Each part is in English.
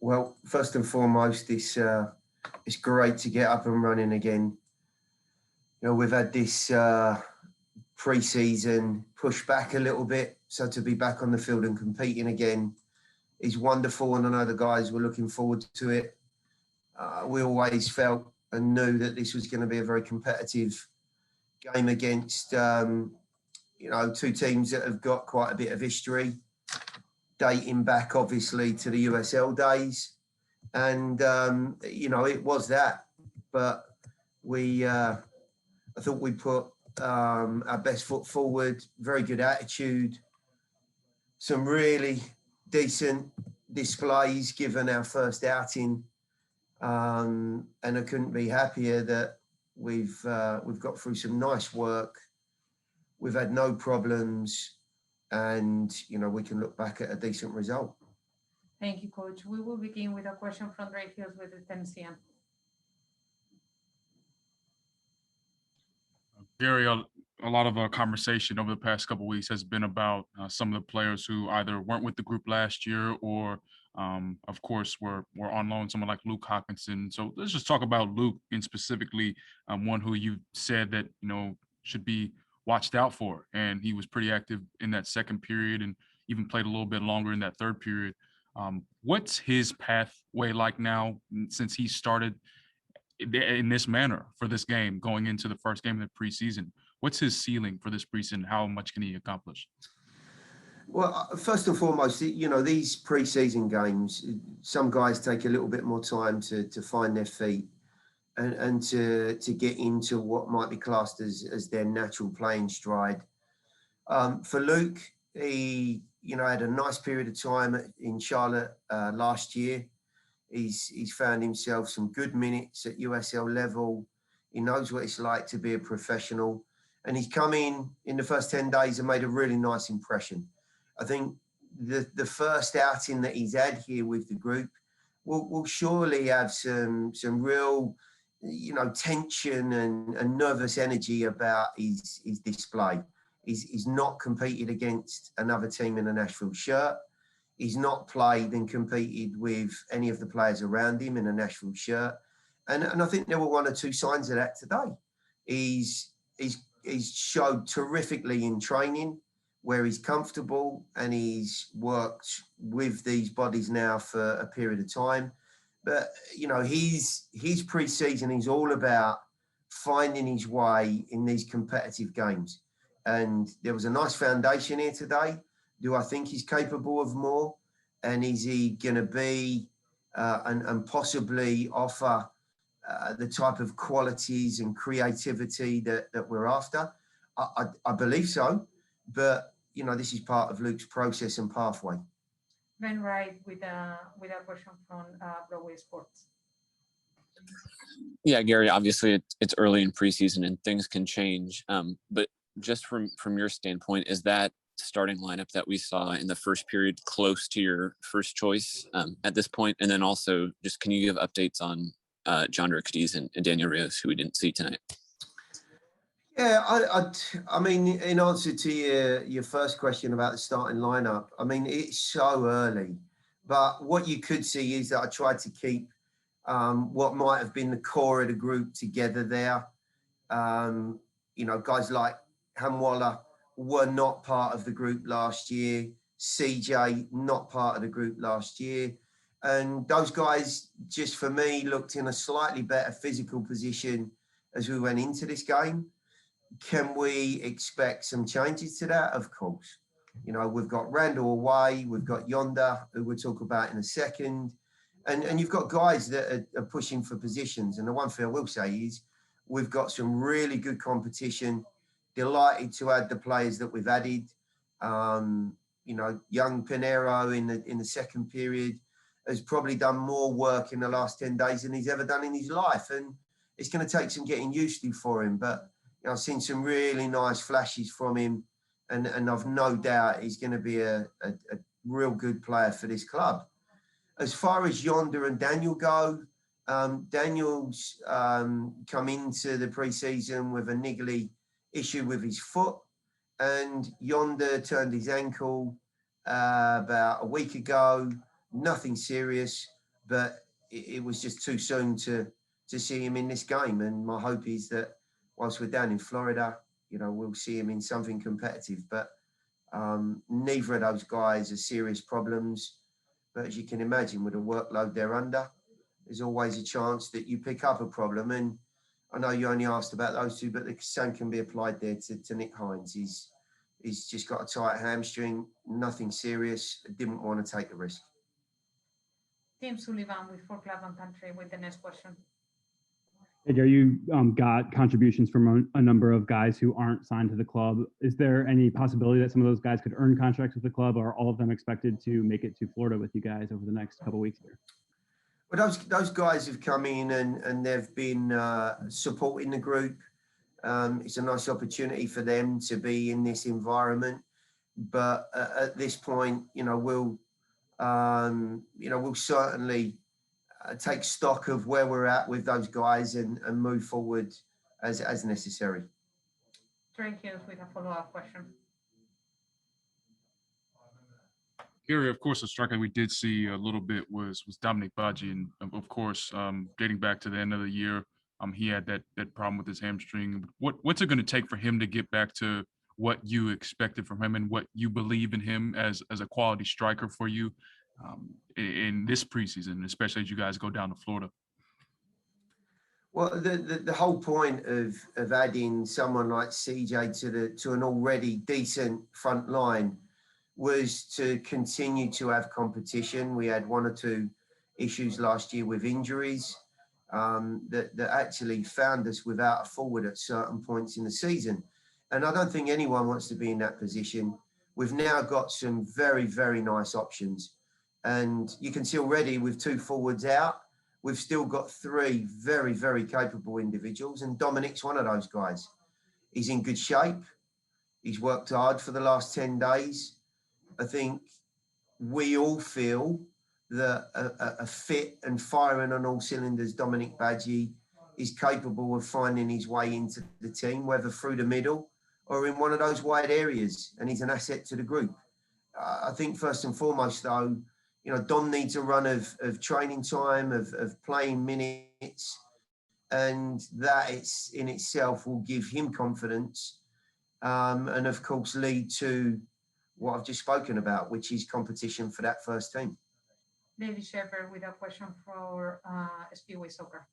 Well, first and foremost, it's great to get up and running again. We've had this pre-season push back a little bit, so to be back on the field and competing again is wonderful, and I know the guys were looking forward to it. We always felt and knew that this was going to be a very competitive game against, two teams that have got quite a bit of history, dating back obviously to the USL days. And, it was that. But I thought we put our best foot forward, very good attitude, some really decent displays given our first outing. And I couldn't be happier that we've got through some nice work. We've had no problems, and we can look back at a decent result. Thank you, Coach. We will begin with a question from Ray Hills with the Tennessean. Gary, a lot of conversation over the past couple of weeks has been about some of the players who either weren't with the group last year or, of course, were on loan, someone like Luke Hawkinson. So let's just talk about Luke and specifically one who you said that, should be watched out for. And he was pretty active in that second period and even played a little bit longer in that third period. What's his pathway like now since he started in this manner for this game going into the first game of the preseason? What's his ceiling for this preseason? How much can he accomplish? Well, first and foremost, these preseason games, some guys take a little bit more time to find their feet and to get into what might be classed as their natural playing stride. For Luke, he had a nice period of time in Charlotte last year. He's found himself some good minutes at USL level. He knows what it's like to be a professional, and he's come in the first 10 days and made a really nice impression. I think the first outing that he's had here with the group will surely have some real tension and nervous energy about his display. He's not competed against another team in a Nashville shirt. He's not played and competed with any of the players around him in a Nashville shirt. And I think there were one or two signs of that today. He's showed terrifically in training where he's comfortable, and he's worked with these bodies now for a period of time. But, his pre-season is all about finding his way in these competitive games. And there was a nice foundation here today. Do I think he's capable of more? And is he going to be and possibly offer the type of qualities and creativity that we're after? I believe so. But, this is part of Luke's process and pathway. Ben Wright with a question from Broadway Sports. Yeah, Gary, obviously it's early in preseason and things can change. But just from your standpoint, is that starting lineup that we saw in the first period close to your first choice at this point? And then also, just can you give updates on John Cadiz and Daniel Rios, who we didn't see tonight? Yeah, I mean, in answer to your first question about the starting lineup, I mean, it's so early. But what you could see is that I tried to keep what might have been the core of the group together there. Guys like Hamwalla were not part of the group last year. CJ, not part of the group last year. And those guys, just for me, looked in a slightly better physical position as we went into this game. Can we expect some changes to that? Of course. We've got Randall away. We've got Yonder, who we'll talk about in a second. And you've got guys that are pushing for positions. And the one thing I will say is we've got some really good competition. Delighted to add the players that we've added. Young Pinero in the second period has probably done more work in the last 10 days than he's ever done in his life. And it's going to take some getting used to for him. But I've seen some really nice flashes from him. And I've no doubt he's going to be a real good player for this club. As far as Yonder and Daniel go, Daniel's come into the pre-season with a niggly issue with his foot, and Yonder turned his ankle about a week ago. Nothing serious. but it was just too soon to see him in this game. And my hope is that whilst we're down in Florida, we'll see him in something competitive. But neither of those guys are serious problems. But as you can imagine, with the workload they're under, there's always a chance that you pick up a problem. And I know you only asked about those two, but the same can be applied there to Nick Hines. He's just got a tight hamstring, nothing serious, didn't want to take the risk. Tim Sullivan with For Club and Country with the next question. Hey, Gary, you got contributions from a number of guys who aren't signed to the club. Is there any possibility that some of those guys could earn contracts with the club, or are all of them expected to make it to Florida with you guys over the next couple of weeks here? Well, those guys have come in and they've been supporting the group. It's a nice opportunity for them to be in this environment. But at this point, we'll certainly take stock of where we're at with those guys and move forward as necessary. Trey Hughes with a follow-up question. Gary, of course, a striker we did see a little bit was Dominic Badji, and of course, dating back to the end of the year, he had that problem with his hamstring. What's it going to take for him to get back to what you expected from him and what you believe in him as a quality striker for you in this preseason, especially as you guys go down to Florida? Well, the whole point of adding someone like CJ to an already decent front line was to continue to have competition. We had one or two issues last year with injuries that actually found us without a forward at certain points in the season. And I don't think anyone wants to be in that position. We've now got some very, very nice options. And you can see already with two forwards out, we've still got three very, very capable individuals. And Dominic's one of those guys. He's in good shape. He's worked hard for the last 10 days. I think we all feel that a fit and firing on all cylinders Dominic Badji is capable of finding his way into the team, whether through the middle or in one of those wide areas. And he's an asset to the group. I think first and foremost, though, Dom needs a run of training time, of playing minutes, and that in itself will give him confidence and, of course, lead to what I've just spoken about, which is competition for that first team. David Shepard with a question for Speedway Soccer.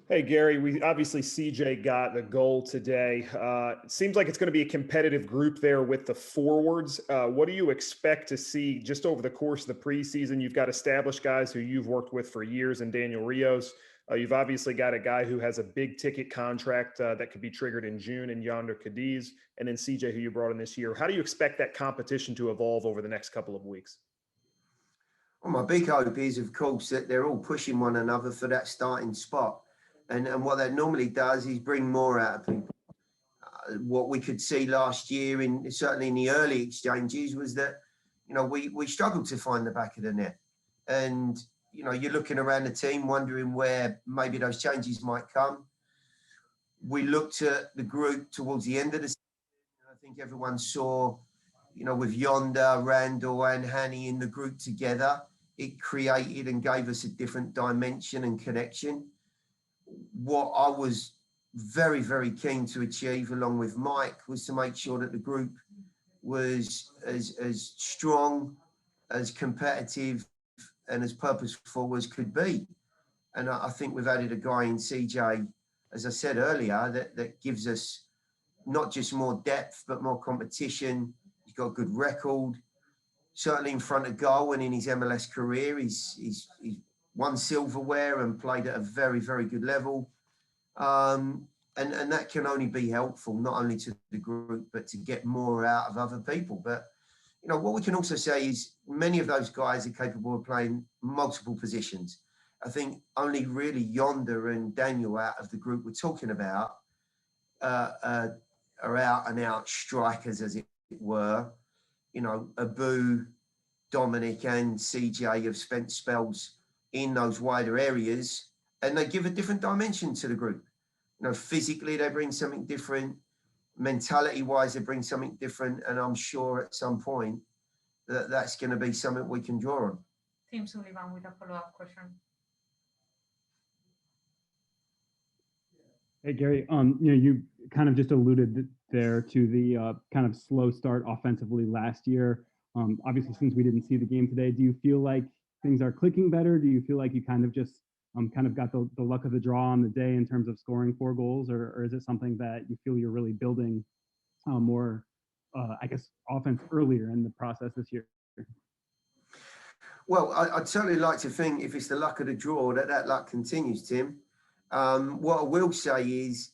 Hey, Gary, we obviously CJ got the goal today. It seems like it's going to be a competitive group there with the forwards. What do you expect to see just over the course of the preseason? You've got established guys who you've worked with for years in Daniel Rios. You've obviously got a guy who has a big ticket contract that could be triggered in June in Yonder Cadiz, and then CJ, who you brought in this year. How do you expect that competition to evolve over the next couple of weeks? Well, my big hope is, of course, that they're all pushing one another for that starting spot. And what that normally does is bring more out of people. What we could see last year, certainly in the early exchanges, was that, we struggled to find the back of the net. And, you're looking around the team wondering where maybe those changes might come. We looked at the group towards the end of the season. I think everyone saw, with Yonder, Randall and Hanny in the group together, it created and gave us a different dimension and connection. What I was very, very keen to achieve along with Mike was to make sure that the group was as strong, as competitive and as purposeful as could be. And I think we've added a guy in CJ, as I said earlier, that gives us not just more depth, but more competition. He's got a good record, certainly in front of goal and in his MLS career. He's won silverware and played at a very, very good level. And that can only be helpful, not only to the group, but to get more out of other people. But, what we can also say is many of those guys are capable of playing multiple positions. I think only really Yonder and Daniel out of the group we're talking about are out and out strikers, as it were. Abu, Dominic and CJ have spent spells in those wider areas, and they give a different dimension to the group. Physically, they bring something different. Mentality-wise, they bring something different. And I'm sure at some point that's going to be something we can draw on. Tim Sullivan with a follow-up question. Hey Gary, you kind of just alluded there to the kind of slow start offensively last year. Obviously, since we didn't see the game today, do you feel like things are clicking better? Do you feel like you kind of just kind of got the luck of the draw on the day in terms of scoring 4 goals, or is it something that you feel you're really building more, I guess, offense earlier in the process this year? Well, I'd certainly like to think if it's the luck of the draw that luck continues, Tim. What I will say is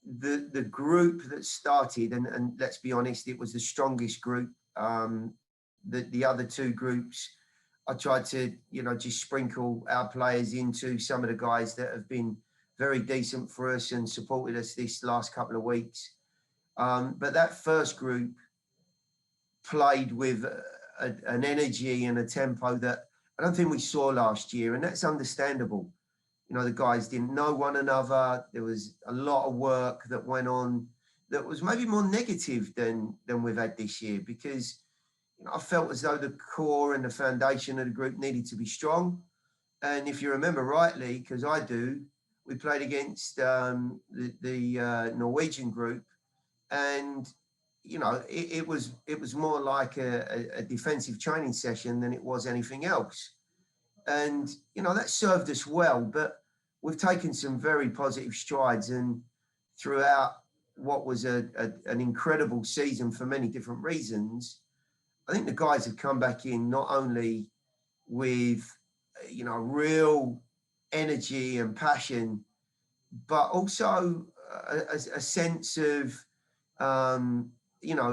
the group that started, and let's be honest, it was the strongest group. The other 2 groups, I tried to, just sprinkle our players into some of the guys that have been very decent for us and supported us this last couple of weeks. But that first group played with an energy and a tempo that I don't think we saw last year, and that's understandable. The guys didn't know one another. There was a lot of work that went on that was maybe more negative than we've had this year, because I felt as though the core and the foundation of the group needed to be strong. And if you remember rightly, because I do, we played against the Norwegian group, and it was more like a defensive training session than it was anything else. And that served us well, but we've taken some very positive strides, and throughout what was an incredible season for many different reasons, I think the guys have come back in not only with real energy and passion, but also a sense of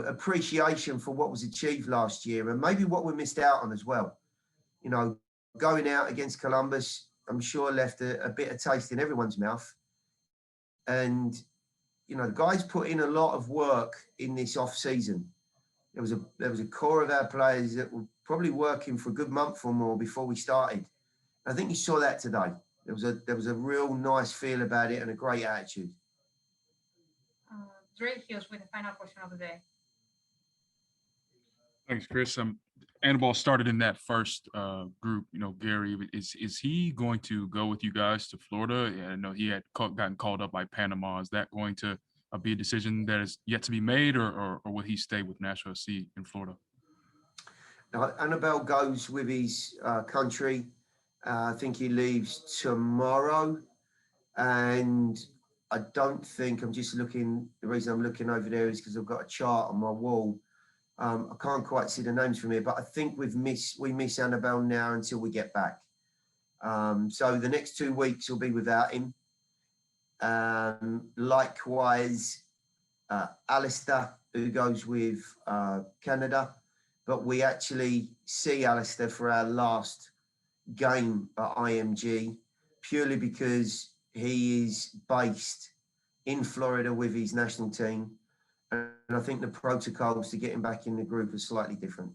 appreciation for what was achieved last year, and maybe what we missed out on as well. Going out against Columbus, I'm sure left a bitter taste in everyone's mouth. And the guys put in a lot of work in this off season. There was a core of our players that were probably working for a good month or more before we started. I think you saw that today. There was a real nice feel about it and a great attitude. Dre Hughes with the final question of the day. Thanks, Chris. Anibal started in that first group. Gary, is he going to go with you guys to Florida? I know he had gotten called up by Panama. Is that going to be a decision that is yet to be made, or will he stay with Nashville SC in Florida? Now, Annabelle goes with his country. I think he leaves tomorrow, and I don't think, I'm just looking, the reason I'm looking over there is because I've got a chart on my wall. I can't quite see the names from here, but I think we miss Annabelle now until we get back. So the next 2 weeks will be without him. Likewise, Alistair, who goes with Canada, but we actually see Alistair for our last game at IMG purely because he is based in Florida with his national team. And I think the protocols to get him back in the group are slightly different.